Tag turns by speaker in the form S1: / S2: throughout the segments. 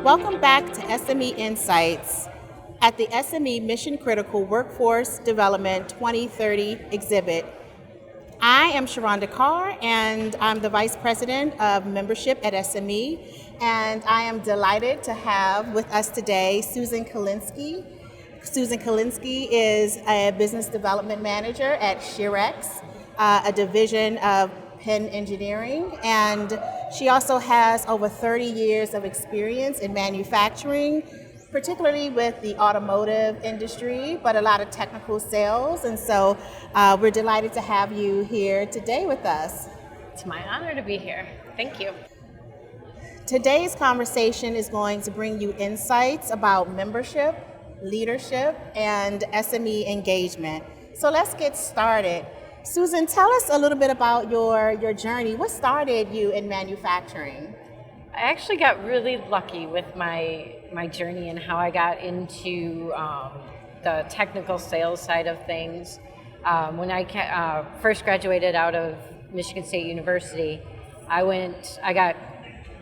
S1: Welcome back to SME Insights at the SME Mission Critical Workforce Development 2030 exhibit. I am Sharonda Carr, and I'm the Vice President of Membership at SME, and I am delighted to have with us today Susan Kalinsky. Susan Kalinsky is a Business Development Manager at Shirex, a division of Penn Engineering, and she also has over 30 years of experience in manufacturing, particularly with the automotive industry, but a lot of technical sales. And so we're delighted to have you here today with us.
S2: It's my honor to be here. Thank you.
S1: Today's conversation is going to bring you insights about membership, leadership, and SME engagement. So let's get started. Susan, tell us a little bit about your journey. What started you in manufacturing?
S2: I actually got really lucky with my journey and how I got into the technical sales side of things. When I first graduated out of Michigan State University, I got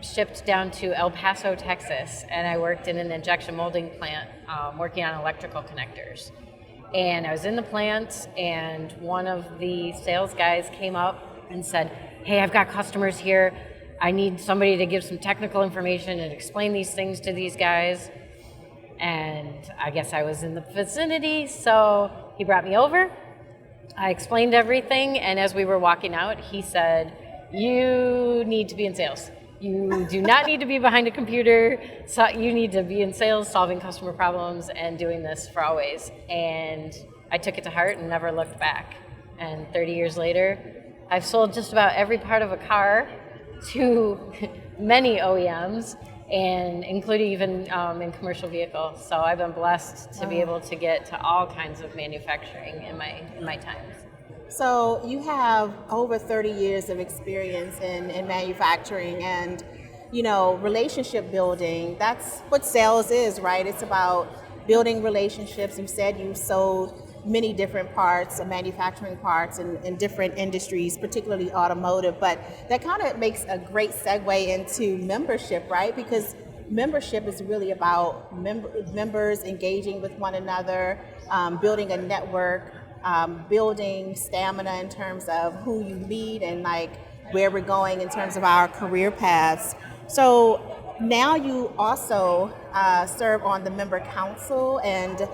S2: shipped down to El Paso, Texas, and I worked in an injection molding plant working on electrical connectors. And I was in the plant, and one of the sales guys came up and said, "Hey, I've got customers here. I need somebody to give some technical information and explain these things to these guys." And I guess I was in the vicinity, so he brought me over. I explained everything, and as we were walking out, he said, "You need to be in sales. You do not need to be behind a computer. So you need to be in sales, solving customer problems, and doing this for always." And I took it to heart and never looked back. And 30 years later, I've sold just about every part of a car to many OEMs, and including even in commercial vehicles. So I've been blessed to be able to get to all kinds of manufacturing in my times.
S1: So you have over 30 years of experience in manufacturing, and relationship building. That's what sales is, right? It's about building relationships. You said you sold many different parts, manufacturing parts in different industries, particularly automotive, but that kind of makes a great segue into membership, right? Because membership is really about members engaging with one another, building a network, building stamina in terms of who you meet and like where we're going in terms of our career paths. So now you also serve on the member council, and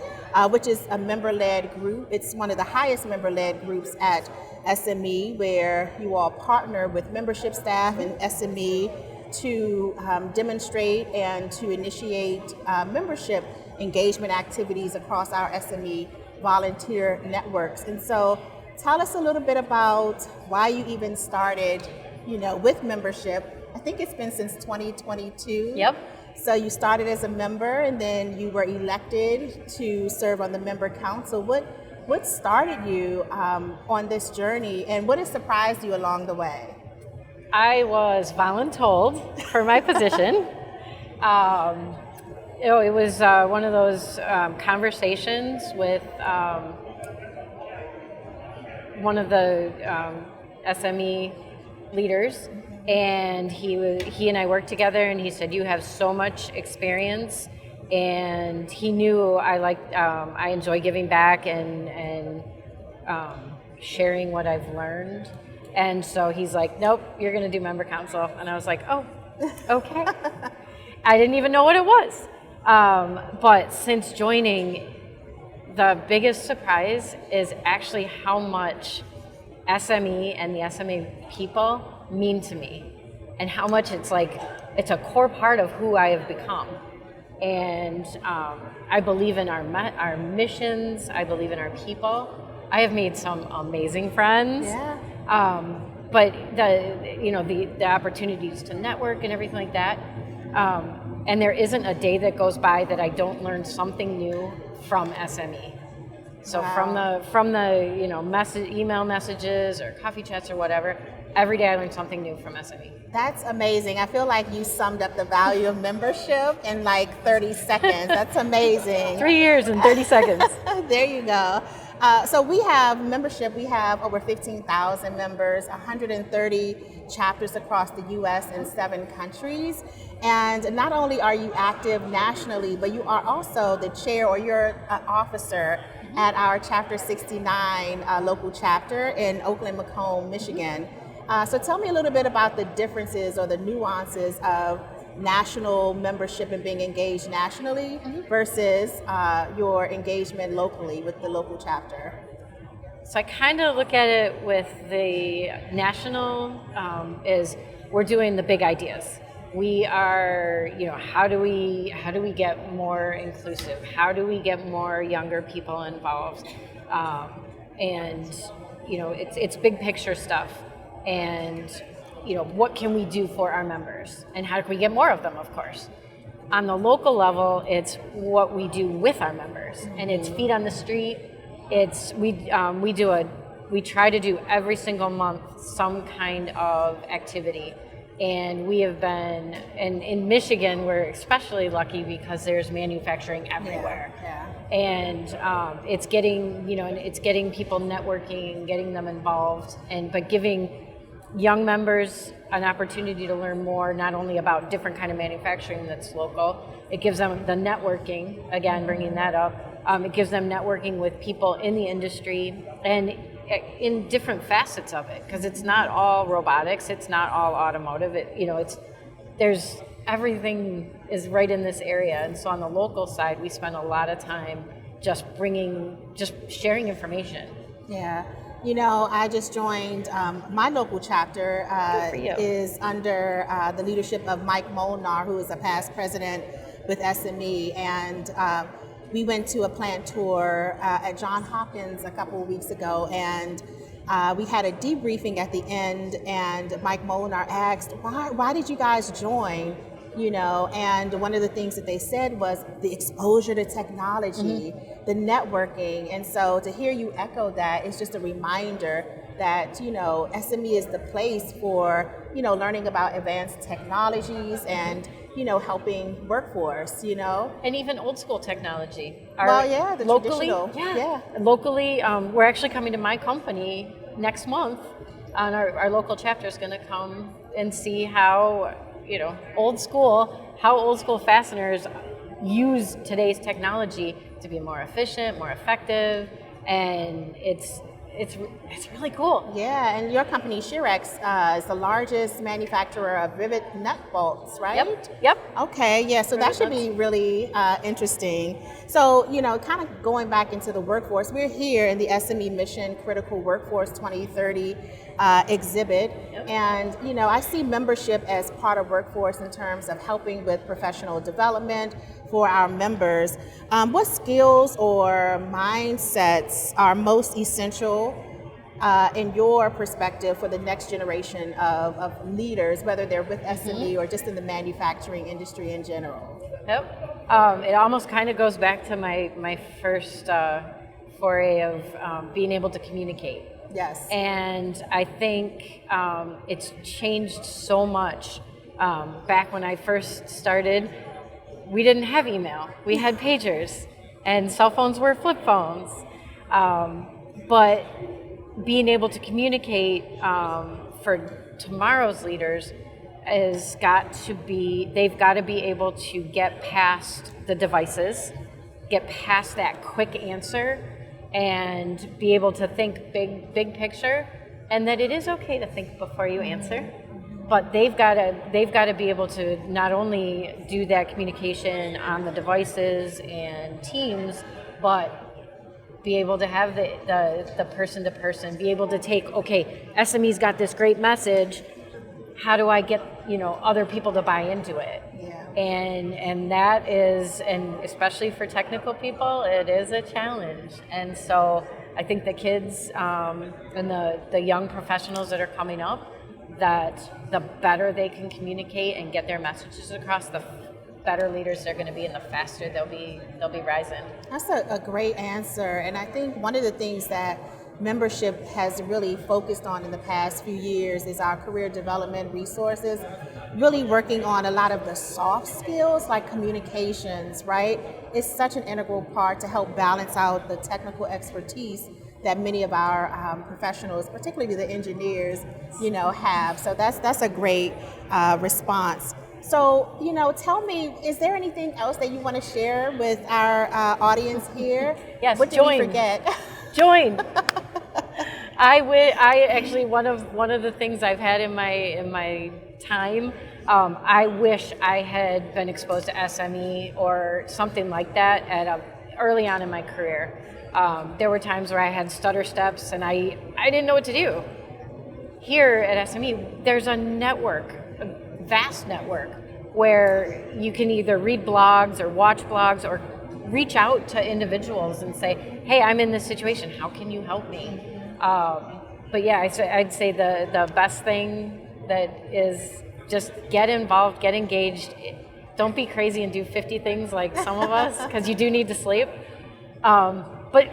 S1: which is a member-led group. It's one of the highest member-led groups at SME, where you all partner with membership staff and SME to demonstrate and to initiate membership engagement activities across our SME volunteer networks. And so tell us a little bit about why you even started, with membership. I think it's been since 2022.
S2: Yep.
S1: So you started as a member, and then you were elected to serve on the member council. What started you on this journey, and what has surprised you along the way?
S2: I was voluntold for my position. It was one of those conversations with one of the SME leaders, and he and I worked together, and he said, "You have so much experience," and he knew I enjoy giving back and sharing what I've learned, and so he's like, "Nope, you're going to do member council," and I was like, "Oh, okay." I didn't even know what it was. But since joining, the biggest surprise is actually how much SME and the SME people mean to me, and how much it's a core part of who I have become. And I believe in our missions. I believe in our people. I have made some amazing friends.
S1: Yeah.
S2: But the opportunities to network and everything like that. And there isn't a day that goes by that I don't learn something new from SME. So
S1: wow.
S2: from the email messages or coffee chats or whatever, every day I learn something new from SME.
S1: That's amazing. I feel like you summed up the value of membership in like 30 seconds. That's amazing.
S2: 3 years and 30 seconds.
S1: There you go. So we have membership. We have over 15,000 members, 130 chapters across the U.S. and 7 countries. And not only are you active nationally, but you are also the chair or you're an officer at our Chapter 69 local chapter in Oakland, Macomb, Michigan. So tell me a little bit about the differences or the nuances of national membership and being engaged nationally versus your engagement locally with the local chapter.
S2: So I kind of look at it with the national is we're doing the big ideas. We are, how do we get more inclusive? How do we get more younger people involved? And it's big picture stuff. And what can we do for our members? And how can we get more of them, of course? On the local level, it's what we do with our members, and it's feet on the street. It's we try to do every single month some kind of activity. And we have been, and in Michigan, we're especially lucky because there's manufacturing everywhere.
S1: Yeah.
S2: And it's getting, it's getting people networking, getting them involved, but giving young members an opportunity to learn more, not only about different kind of manufacturing that's local. It gives them the networking, again, bringing that up. It gives them networking with people in the industry and in different facets of it, because it's not all robotics, it's not all automotive. There's everything is right in this area, and so on the local side, we spend a lot of time just sharing information.
S1: Yeah. I just joined my local chapter is under the leadership of Mike Molnar, who is a past president with SME, and we went to a plant tour at Johns Hopkins a couple of weeks ago, and we had a debriefing at the end, and Mike Molnar asked, why did you guys join? And one of the things that they said was the exposure to technology, the networking. And so to hear you echo that is just a reminder that, SME is the place for, learning about advanced technologies and, helping workforce,
S2: And even old school technology.
S1: The
S2: locally,
S1: traditional.
S2: Yeah. Locally, we're actually coming to my company next month, and our local chapter is going to come and see how old school fasteners use today's technology to be more efficient, more effective, and it's really cool.
S1: Yeah, and your company, Shirex, is the largest manufacturer of rivet nut bolts, right?
S2: Yep.
S1: Okay, yeah, so that should be really interesting. So, kind of going back into the workforce, we're here in the SME Mission Critical Workforce 2030 exhibit, and, I see membership as part of workforce in terms of helping with professional development for our members. What skills or mindsets are most essential in your perspective for the next generation of leaders, whether they're with SME or just in the manufacturing industry in general?
S2: Yep. It almost kind of goes back to my first foray of being able to communicate.
S1: Yes.
S2: And I think it's changed so much. Back when I first started, we didn't have email. We had pagers, and cell phones were flip phones. But being able to communicate for tomorrow's leaders they've got to be able to get past the devices, get past that quick answer, and be able to think big picture, and that it is okay to think before you answer. But they've got to be able to not only do that communication on the devices and Teams, but be able to have the person to person, be able to take, okay, SME's got this great message, how do I get other people to buy into it?
S1: Yeah.
S2: And that is, and especially for technical people, it is a challenge. And so I think the kids and the young professionals that are coming up, that the better they can communicate and get their messages across, the better leaders they're going to be, and the faster they'll be rising.
S1: That's a great answer, and I think one of the things that membership has really focused on in the past few years is our career development resources, really working on a lot of the soft skills like communications, right? It's such an integral part to help balance out the technical expertise that many of our professionals, particularly the engineers, have. So that's a great response. So, tell me, is there anything else that you want to share with our audience here?
S2: Yes,
S1: what did
S2: join.
S1: we forget?
S2: Join. I actually one of the things I've had in my time. I wish I had been exposed to SME or something like that early on in my career. There were times where I had stutter steps and I didn't know what to do. Here at SME, there's a network, a vast network, where you can either read blogs or watch blogs or reach out to individuals and say, hey, I'm in this situation, how can you help me? But yeah, I'd say the best thing that is just get involved, get engaged. Don't be crazy and do 50 things like some of us, because you do need to sleep. But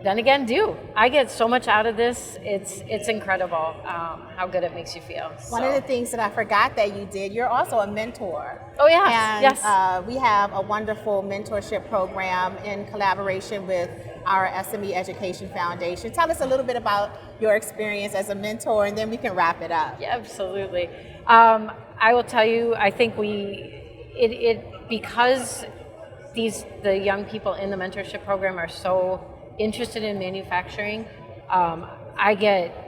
S2: then again, I get so much out of this. It's incredible how good it makes you feel.
S1: One of the things that I forgot that you did, you're also a mentor.
S2: Oh yes,
S1: and,
S2: yes.
S1: We have a wonderful mentorship program in collaboration with our SME Education Foundation. Tell us a little bit about your experience as a mentor, and then we can wrap it up.
S2: Yeah, absolutely. I will tell you, I think because the young people in the mentorship program are so interested in manufacturing.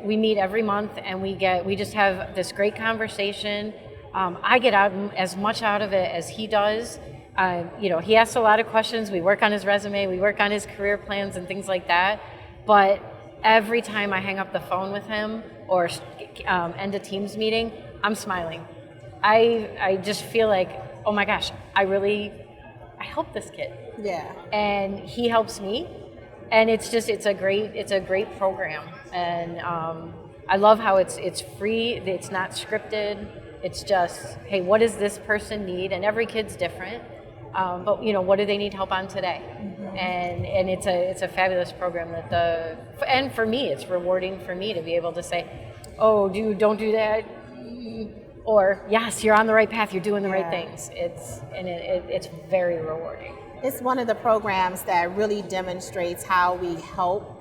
S2: We meet every month and we just have this great conversation. I get out as much out of it as he does. He asks a lot of questions. We work on his resume, we work on his career plans and things like that. But every time I hang up the phone with him or end a Teams meeting, I'm smiling. I just feel like, oh my gosh, I help this kid.
S1: Yeah.
S2: And he helps me. And it's a great program, and I love how it's free. It's not scripted. It's just, hey, what does this person need? And every kid's different, but what do they need help on today? Mm-hmm. And it's a fabulous program and for me, it's rewarding for me to be able to say, oh, dude, don't do that, or yes, you're on the right path. You're doing the right things. It's very rewarding.
S1: It's one of the programs that really demonstrates how we help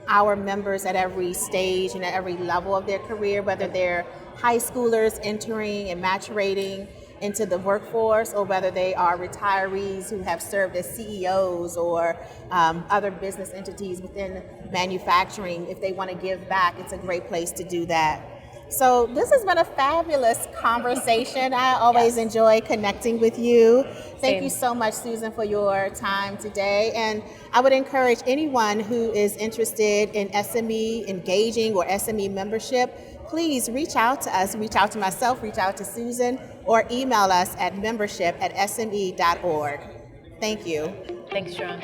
S1: our members at every stage and at every level of their career, whether they're high schoolers entering and maturating into the workforce, or whether they are retirees who have served as CEOs or other business entities within manufacturing. If they want to give back, it's a great place to do that. So this has been a fabulous conversation. I always enjoy connecting with you. Thank you so much, Susan, for your time today. And I would encourage anyone who is interested in SME engaging or SME membership, please reach out to us, reach out to myself, reach out to Susan, or email us at membership@sme.org. Thank you.
S2: Thanks, John.